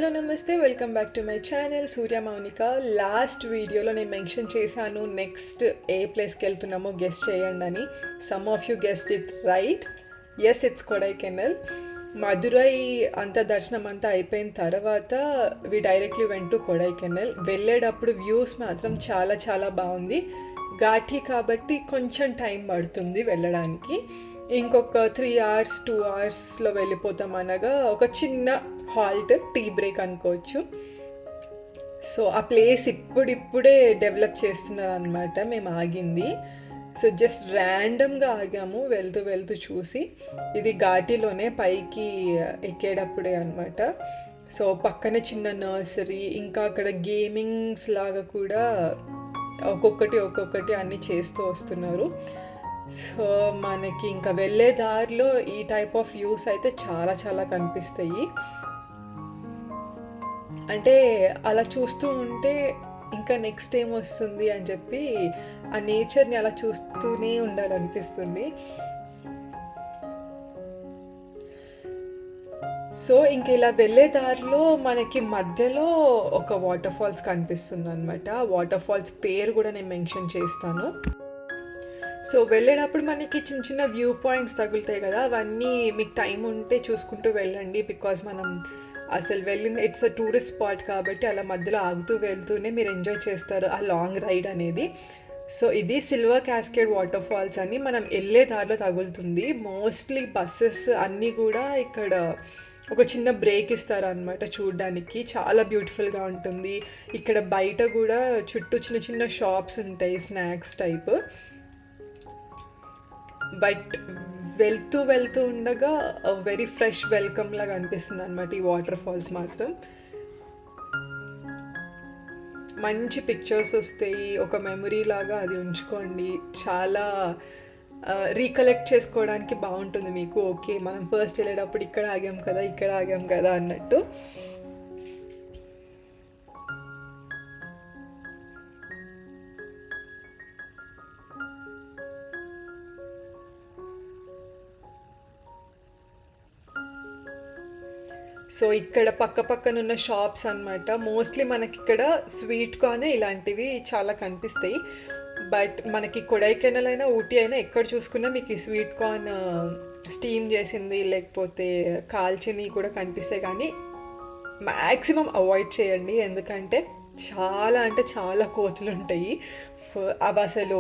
Hello నమస్తే, welcome back to my channel Surya Mounika. Last వీడియోలో నేను మెన్షన్ చేశాను నెక్స్ట్ ఏ ప్లేస్కి వెళ్తున్నామో గెస్ట్ చేయండి అని. Some of you guessed it right. Yes, it's Kodaikanal. Madurai అంత దర్శనం అంతా అయిపోయిన తర్వాత we directly went to Kodaikanal. వెళ్ళేటప్పుడు వ్యూస్ మాత్రం చాలా చాలా బాగుంది. ఘాటి కాబట్టి కొంచెం టైం పడుతుంది వెళ్ళడానికి. ఇంకొక 3 hours 2 hoursలో వెళ్ళిపోతాం అనగా ఒక చిన్న హాల్ట్, టీ బ్రేక్ అనుకోవచ్చు. సో ఆ ప్లేస్ ఇప్పుడిప్పుడే డెవలప్ చేస్తున్నారు అనమాట. మేము ఆగింది సో జస్ట్ ర్యాండమ్గా ఆగాము వెళ్తూ వెళ్తూ చూసి. ఇది ఘాటీలోనే పైకి ఎక్కేటప్పుడే అనమాట. సో పక్కనే చిన్న నర్సరీ, ఇంకా అక్కడ గేమింగ్స్ లాగా కూడా ఒక్కొక్కటి అన్నీ చేస్తూ వస్తున్నారు. సో మనకి ఇంకా వెళ్ళే దారిలో ఈ టైప్ ఆఫ్ వ్యూస్ అయితే చాలా చాలా కనిపిస్తాయి. అంటే అలా చూస్తూ ఉంటే ఇంకా నెక్స్ట్ ఏం వస్తుంది అని చెప్పి ఆ నేచర్ని అలా చూస్తూనే ఉండాలనిపిస్తుంది. సో ఇంక ఇలా వెళ్ళే దారిలో మనకి మధ్యలో ఒక వాటర్ ఫాల్స్ కనిపిస్తుంది అనమాట. వాటర్ ఫాల్స్ పేరు కూడా నేను మెన్షన్ చేస్తాను. సో వెళ్ళేటప్పుడు మనకి చిన్న చిన్న వ్యూ పాయింట్స్ తగులుతాయి కదా, అవన్నీ మీకు టైం ఉంటే చూసుకుంటూ వెళ్ళండి. బికాజ్ మనం అసలు వెళ్ళింది ఇట్స్ అ టూరిస్ట్ స్పాట్ కాబట్టి అలా మధ్యలో ఆగుతూ వెళ్తూనే మీరు ఎంజాయ్ చేస్తారు ఆ లాంగ్ రైడ్ అనేది. సో ఇది సిల్వర్ క్యాస్కేడ్ వాటర్ ఫాల్స్ అని మనం వెళ్ళే దారిలో తగులుతుంది. మోస్ట్లీ బస్సెస్ అన్నీ కూడా ఇక్కడ ఒక చిన్న బ్రేక్ ఇస్తారు అనమాట. చూడడానికి చాలా బ్యూటిఫుల్గా ఉంటుంది. ఇక్కడ బయట కూడా చుట్టూ చిన్న చిన్న షాప్స్ ఉంటాయి, స్నాక్స్ టైప్. బట్ వెళ్తూ ఉండగా వెరీ ఫ్రెష్ వెల్కమ్ లాగా అనిపిస్తుంది అనమాట ఈ వాటర్ ఫాల్స్ మాత్రం. మంచి పిక్చర్స్ వస్తాయి, ఒక మెమరీ లాగా అది ఉంచుకోండి. చాలా రీకలెక్ట్ చేసుకోవడానికి బాగుంటుంది మీకు. ఓకే, మనం ఫస్ట్ వెళ్ళేటప్పుడు ఇక్కడ ఆగాం కదా అన్నట్టు. సో ఇక్కడ పక్కనున్న షాప్స్ అనమాట. మోస్ట్లీ మనకి ఇక్కడ స్వీట్ కార్న్ ఇలాంటివి చాలా కనిపిస్తాయి. బట్ మనకి కొడైకెనాల్ అయినా ఊటీ అయినా ఎక్కడ చూసుకున్నా మీకు ఈ స్వీట్ కార్న్ స్టీమ్ చేసింది లేకపోతే కాల్చినవి కూడా కనిపిస్తాయి. కానీ మ్యాక్సిమం అవాయిడ్ చేయండి, ఎందుకంటే చాలా అంటే చాలా కోతులు ఉంటాయి. అవి అసలు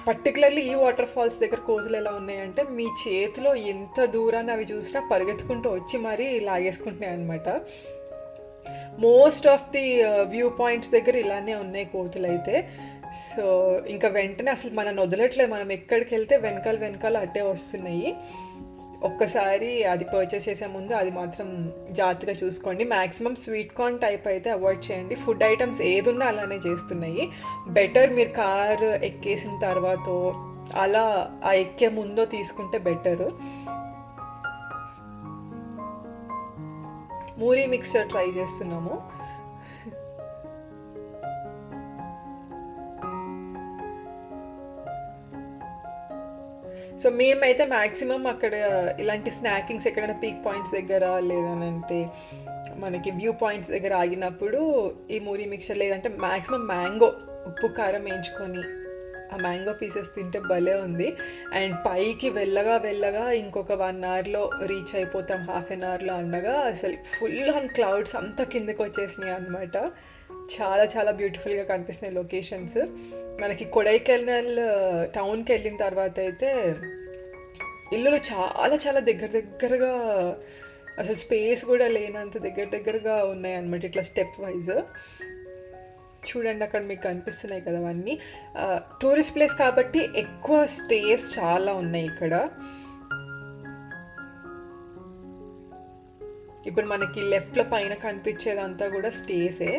పర్టికులర్లీ ఈ వాటర్ ఫాల్స్ దగ్గర కోతులు ఎలా ఉన్నాయంటే మీ చేతిలో ఎంత దూరాన్ని అవి చూసినా పరిగెత్తుకుంటూ వచ్చి మరీ లాగేసుకుంటున్నాయి అనమాట. Most of the view points దగ్గర ఇలానే ఉన్నాయి కోతులు అయితే. సో ఇంకా వెంటనే అసలు మనం వదలట్లేదు, మనం ఎక్కడికి వెళ్తే వెనకాల అట్టే వస్తున్నాయి. ఒక్కసారి అది పర్చేస్ చేసే ముందు అది మాత్రం జాగ్రత్తగా చూసుకోండి. మ్యాక్సిమం స్వీట్ కార్న్ టైప్ అయితే అవాయిడ్ చేయండి. ఫుడ్ ఐటమ్స్ ఏదున్నా అలానే చేస్తున్నాయి. బెటర్ మీరు కార్ ఎక్కేసిన తర్వాత అలా ఆ ఎక్కే ముందో తీసుకుంటే బెటరు. మూరీ మిక్స్చర్ ట్రై చేస్తున్నాము. సో మేమైతే మ్యాక్సిమం అక్కడ ఇలాంటి స్నాకింగ్స్ ఎక్కడైనా పీక్ పాయింట్స్ దగ్గర లేదనంటే మనకి వ్యూ పాయింట్స్ దగ్గర ఆగినప్పుడు ఈ మూరీ మిక్చర్ లేదంటే మ్యాక్సిమం మ్యాంగో ఉప్పు కారం వేయించుకొని ఆ మ్యాంగో పీసెస్ తింటే భలే ఉంది. అండ్ పైకి వెళ్ళగా ఇంకొక 1 hourలో రీచ్ అయిపోతాం, హాఫ్ అన్ అవర్లో అనగా అసలు ఫుల్ ఆన్ క్లౌడ్స్ అంతా కిందకి వచ్చేసినాయి అనమాట. చాలా చాలా బ్యూటిఫుల్గా కనిపిస్తున్నాయి లొకేషన్స్. మనకి కొడైకెనాల్ టౌన్కి వెళ్ళిన తర్వాత అయితే ఇల్లులు చాలా చాలా దగ్గరగా, అసలు స్పేస్ కూడా లేనంత దగ్గరగా ఉన్నాయి అన్నమాట. ఇట్లా స్టెప్ వైజ్ చూడండి, అక్కడ మీకు కనిపిస్తున్నాయి కదా అవన్నీ. టూరిస్ట్ ప్లేస్ కాబట్టి ఎక్కువ స్టేస్ చాలా ఉన్నాయి ఇక్కడ. ఇప్పుడు మనకి లెఫ్ట్లో పైన కనిపించేదంతా కూడా స్టేసే,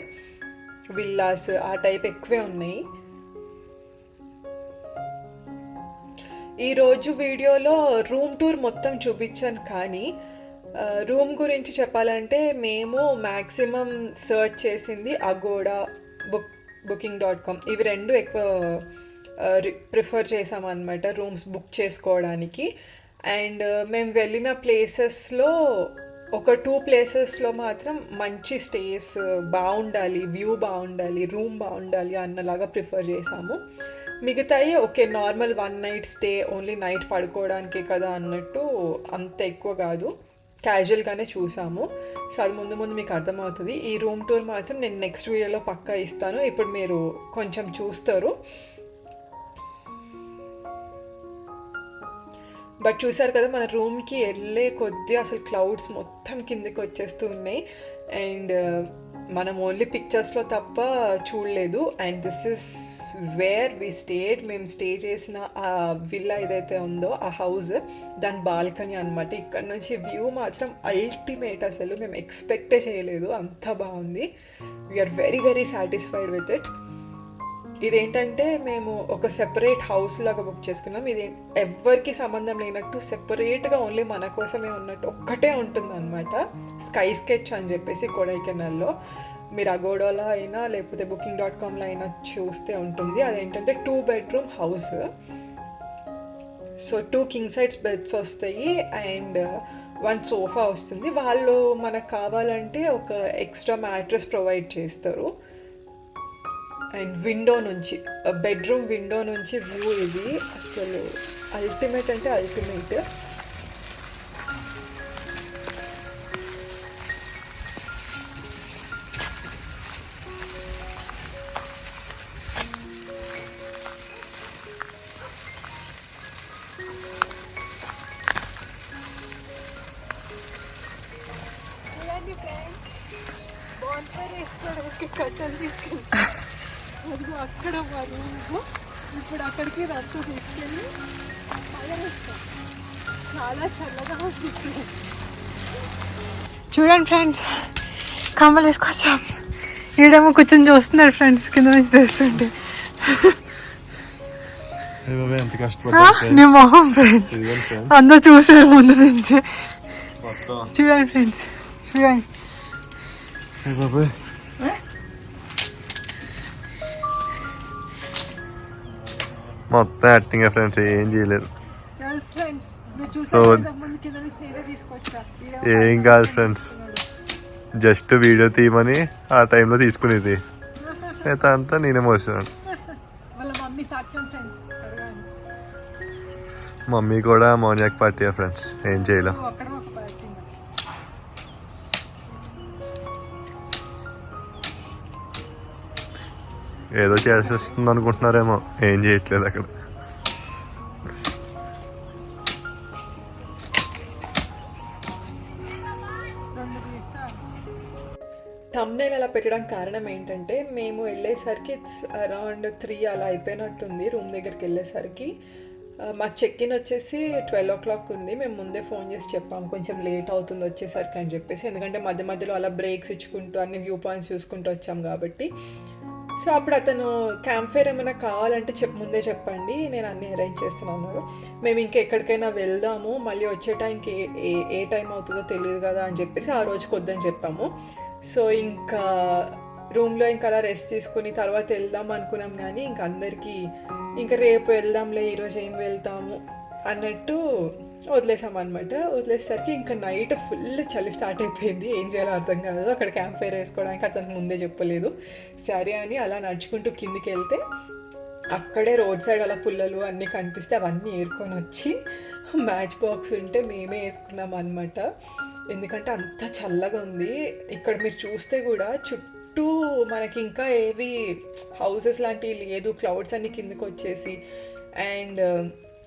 విల్లాస్ ఆ టైప్ ఎక్కువే ఉన్నాయి. ఈరోజు వీడియోలో రూమ్ టూర్ మొత్తం చూపించాను, కానీ రూమ్ గురించి చెప్పాలంటే మేము మ్యాక్సిమం సర్చ్ చేసింది అగోడా, booking.com ఇవి రెండు ఎక్కువ ప్రిఫర్ చేసామన్నమాట రూమ్స్ బుక్ చేసుకోవడానికి. అండ్ మేము వెళ్ళిన ప్లేసెస్లో ఒక 2 ప్లేసెస్‌లో మాత్రం మంచి స్టేస్ బావుండాలి, వ్యూ బావుండాలి, రూమ్ బావుండాలి అన్నలాగా ప్రిఫర్ చేశాము. మిగతాయి okay. Normal 1 night stay only night పడుకోవడానికే కదా అన్నట్టు అంత ఎక్కువ కాదు. క్యాజువల్‌గానే చూసాము. సో, అది ముందు ముందు మీకు అర్థమవుతది. ఈ రూమ్ టూర్ మాత్రం నేను నెక్స్ట్ వీడియోలో పక్కా ఇస్తాను. ఇప్పుడు మీరు కొంచెం చూస్తారు. బట్ చూసారు కదా మన రూమ్‌కి ఎళ్ళే కొద్దీ అసలు క్లౌడ్స్ మొత్తం కిందకి వచ్చేస్తూ ఉన్నాయి. అండ్ మనం ఓన్లీ పిక్చర్స్‌లో తప్ప చూడలేదు. And this is where we stayed. మేము స్టే చేసిన ఆ విల్లా ఏదైతే ఉందో ఆ హౌస్ దాని బాల్కనీ అనమాట. ఇక్కడ నుంచి వ్యూ మాత్రం అల్టిమేట్. అసలు మేము ఎక్స్పెక్టే చేయలేదు, అంత బాగుంది. We are very very satisfied with it. ఇదేంటంటే మేము ఒక సెపరేట్ హౌస్ లాగా బుక్ చేసుకున్నాం. ఇది ఎవ్వరికి సంబంధం లేనట్టు సెపరేట్గా ఓన్లీ మన కోసమే ఉన్నట్టు ఒక్కటే ఉంటుంది అనమాట. స్కై స్కెచ్ అని చెప్పేసి కొడైకెనాల్లో మీరు అగోడాలో అయినా లేకపోతే booking.comలో అయినా చూస్తే ఉంటుంది. అదేంటంటే 2 bedroom house. So 2 king sides beds వస్తాయి అండ్ 1 సోఫా వస్తుంది. వాళ్ళు మనకు కావాలంటే ఒక ఎక్స్ట్రా మ్యాట్రెస్ ప్రొవైడ్ చేస్తారు. అండ్ విండో నుంచి బెడ్రూమ్ విండో నుంచి వ్యూ ఇది అసలు అల్టిమేట్ అంటే అల్టిమేట్. కట్టలు తీసుకెళ్తాం అది అక్కడ మా రూము. ఇప్పుడు అక్కడికి రద్దు తీసుకెళ్ళి అలరేస్తాం. చాలా చల్లగా ఉంది. చూడండి ఫ్రెండ్స్, కమ్మలు వేసుకొచ్చాం. ఈడేమో కూర్చొని చూస్తున్నారు ఫ్రెండ్స్ కింద నుంచి తెస్తుంటే. నీ మొహం ఫ్రెండ్స్ అందరూ చూసారు ముందు నుంచి. చూడండి ఫ్రెండ్స్, చూడండి. మొత్తం యాక్టింగ్ ఫ్రెండ్స్, ఏం చేయలేదు. సో ఏం కాదు ఫ్రెండ్స్, జస్ట్ వీడియో తీయమని ఆ టైంలో తీసుకునేది. అయితే అంతా నేనే మోసాను. మమ్మీ కూడా మౌనియాక్ పార్టీ ఫ్రెండ్స్, ఏం చేయలేం. ఏదో చేసేస్తుంది అనుకుంటున్నారేమో, ఏం చేయట్లేదు అక్కడ. థంబ్నెయిల్ అలా పెట్టడానికి కారణం ఏంటంటే మేము వెళ్ళేసరికి ఇట్స్ అరౌండ్ 3 అలా అయిపోయినట్టుంది. రూమ్ దగ్గరికి వెళ్ళేసరికి మాకు చెక్ ఇన్ వచ్చేసి 12 o'clock ఉంది. మేము ముందే ఫోన్ చేసి చెప్పాము కొంచెం లేట్ అవుతుంది వచ్చేసరికి అని చెప్పేసి. ఎందుకంటే మధ్య మధ్యలో అలా బ్రేక్స్ ఇచ్చుకుంటూ అన్ని వ్యూ పాయింట్స్ చూసుకుంటూ వచ్చాం కాబట్టి. సో అప్పుడు అతను క్యాంప్ ఫైర్ ఏమైనా కావాలంటే ముందే చెప్పండి, నేను అన్నీ అరేంజ్ చేస్తున్నాను. మేము ఇంకా ఎక్కడికైనా వెళ్దాము, మళ్ళీ వచ్చే టైంకి ఏ టైం అవుతుందో తెలియదు కదా అని చెప్పేసి ఆ రోజుకి వద్దని చెప్పాము. సో ఇంకా రూమ్లో ఇంకా అలా రెస్ట్ తీసుకుని తర్వాత వెళ్దాం అనుకున్నాం. కానీ ఇంక అందరికీ ఇంకా రేపు వెళ్దాంలే, ఈరోజు ఏం వెళ్తాము అన్నట్టు వదిలేసామన్నమాట. వదిలేసరికి ఇంకా నైట్ ఫుల్ చలి స్టార్ట్ అయిపోయింది. ఏం చేయాలో అర్థం కాదు. అక్కడ క్యాంప్ ఫైర్ వేసుకోవడానికి అతనికి ముందే చెప్పలేదు. సరే అని అలా నడుచుకుంటూ కిందికి వెళ్తే అక్కడే రోడ్ సైడ్ అలా పుల్లలు అన్నీ కనిపిస్తే అవన్నీ ఏరుకొని వచ్చి మ్యాచ్ బాక్స్ ఉంటే మేమే వేసుకున్నాం అనమాట. ఎందుకంటే అంత చల్లగా ఉంది. ఇక్కడ మీరు చూస్తే కూడా చుట్టూ మనకి ఇంకా ఏవి హౌసెస్ లాంటివి లేదు, క్లౌడ్స్ అన్నీ కిందకి వచ్చేసి. అండ్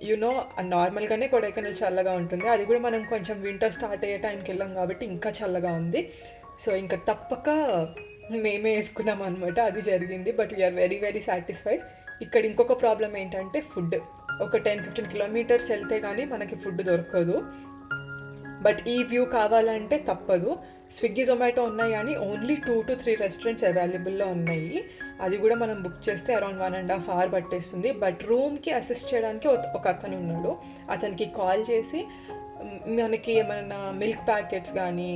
యూనో నార్మల్గానే కొడైకెనాల్ చల్లగా ఉంటుంది. అది కూడా మనం కొంచెం వింటర్ స్టార్ట్ అయ్యే టైంకి వెళ్ళాం కాబట్టి ఇంకా చల్లగా ఉంది. సో ఇంకా తప్పక మేమే వేసుకున్నాం అనమాట. అది జరిగింది. But we are very very satisfied. ఇక్కడ ఇంకొక ప్రాబ్లం ఏంటంటే ఫుడ్. ఒక 10-15 kilometers వెళ్తే కానీ మనకి ఫుడ్ దొరకదు. బట్ ఈ వ్యూ కావాలంటే తప్పదు. స్విగ్గీ జొమాటో ఉన్నాయి కానీ ఓన్లీ 2 to 3 restaurants అవైలబుల్లో ఉన్నాయి. అది కూడా మనం బుక్ చేస్తే అరౌండ్ 1.5 hours పట్టేస్తుంది. బట్ రూమ్కి అసిస్ట్ చేయడానికి ఒక అతను ఉన్నాడు. అతనికి కాల్ చేసి మనకి ఏమైనా మిల్క్ ప్యాకెట్స్ కానీ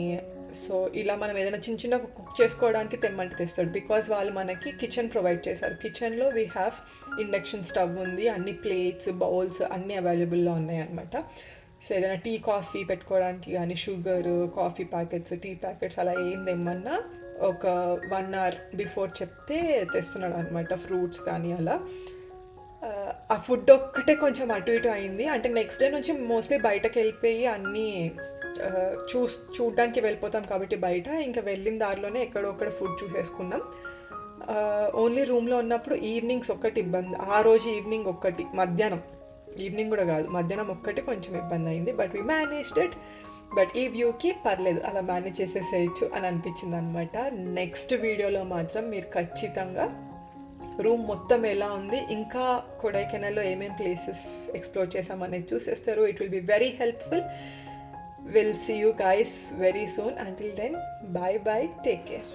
సో ఇలా మనం ఏదైనా చిన్న చిన్న కుక్ చేసుకోవడానికి తెమ్మంటే తెస్తాడు. బికాజ్ వాళ్ళు మనకి కిచెన్ ప్రొవైడ్ చేశారు. కిచెన్లో వీ హ్యావ్ ఇండక్షన్ స్టవ్ ఉంది, అన్ని ప్లేట్స్ బౌల్స్ అన్నీ అవైలబుల్లో ఉన్నాయి అనమాట. సో ఏదైనా టీ కాఫీ పెట్టుకోవడానికి కానీ sugar coffee packets tea packets అలా ఏం తెమ్మన్నా ఒక 1 hour బిఫోర్ చెప్తే తెస్తున్నాడు అనమాట, ఫ్రూట్స్ కానీ అలా. ఆ ఫుడ్ ఒక్కటే కొంచెం అటు ఇటు అయింది, అంటే నెక్స్ట్ డే నుంచి మోస్ట్లీ బయటకు వెళ్ళిపోయి అన్నీ చూడడానికి వెళ్ళిపోతాం కాబట్టి బయట ఇంకా వెళ్ళిన దారిలోనే ఎక్కడొక్కడ ఫుడ్ చూసేసుకున్నాం. ఓన్లీ రూమ్లో ఉన్నప్పుడు ఈవినింగ్స్ ఒక్కటి ఇబ్బంది, ఆ రోజు ఈవినింగ్ ఒక్కటి, మధ్యాహ్నం ఈవినింగ్ కూడా కాదు మధ్యాహ్నం ఒక్కటి కొంచెం ఇబ్బంది అయింది. But we managed it. But ఈ వ్యూకి పర్లేదు, అలా మేనేజ్ చేసేసేయచ్చు అని అనిపించింది అనమాట. నెక్స్ట్ వీడియోలో మాత్రం మీరు ఖచ్చితంగా రూమ్ మొత్తం ఎలా ఉంది, ఇంకా కొడైకెనాల్లో ఏమేం ప్లేసెస్ ఎక్స్ప్లోర్ చేసామనేది చూసేస్తారు. It will be very helpful. Will see you guys very soon. Until then, bye bye, take care.